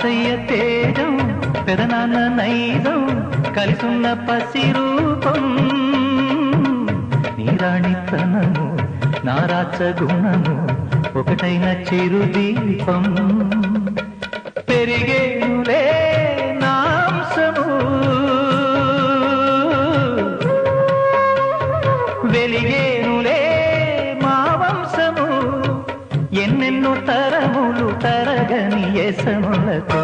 తాతయ్య తేజం పెదనాన్న నైజం కలిసున్న పసి రూపం నీరాణితనము నారాచ గుణము ఒకటైన చిరుదీపం పెరిగేనులే నాంసము వెలిగేనులే మా వంశము ఎన్నెన్నో తరములు తరగని యసములతో